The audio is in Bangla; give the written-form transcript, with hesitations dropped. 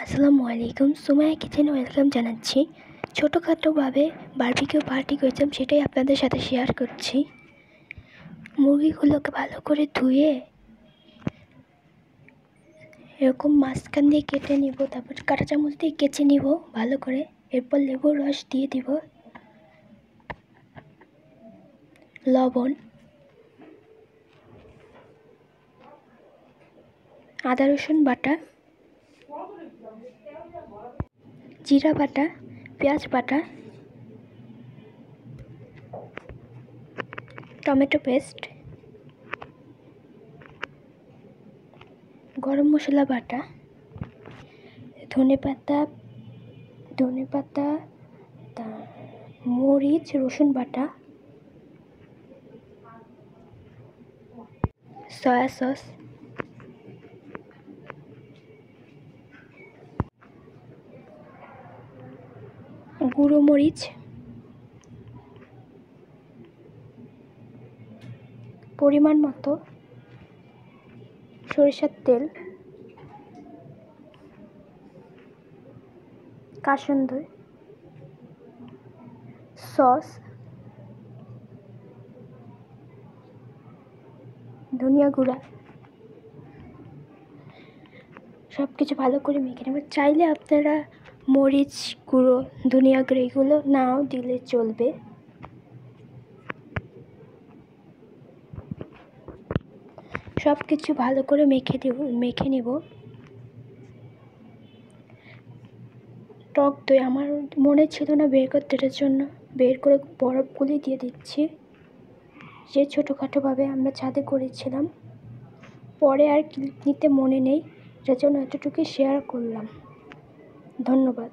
আসসালামু আলাইকুম। সুমাইয়া কিচেনে ওয়েলকাম জানাচ্ছি। ছোটোখাটোভাবে বারবিকিউ পার্টি করেছিলাম, সেটাই আপনাদের সাথে শেয়ার করছি। মুরগিগুলোকে ভালো করে ধুয়ে এরকম মাঝখান দিয়ে কেটে নিব, তারপর কাঁটা চামচ দিয়ে কেচে নিব ভালো করে। এরপর লেবুর রস দিয়ে দিব, লবণ, আদা রসুন বাটা, জিরা বাটা, পেঁয়াজ বাটা, টমেটো পেস্ট, গরম মশলা বাটা, ধনেপাতা, মরিচ, রসুন বাটা, সয়া সস, গুঁড়ো মরিচ, পরিমাণ মতো সরিষার তেল, কাসুন্দি সস, ধনিয়া গুঁড়া, সব কিছু ভালো করে মেখে নেব। চাইলে আপনারা মরিচ গুঁড়ো, ধনিয়া গুঁড়ো এগুলো নাও দিলে চলবে। সব কিছু ভালো করে মেখে নেব। টক দই আমার মনে ছিল না বের করতে, এটার জন্য বের করে বরফগুলি দিয়ে দিচ্ছি। যে ছোটোখাটোভাবে আমরা ছাদে করেছিলাম, পরে আর ক্লিপ নিতে মনে নেই, যার জন্য এতটুকুই শেয়ার করলাম। ধন্যবাদ।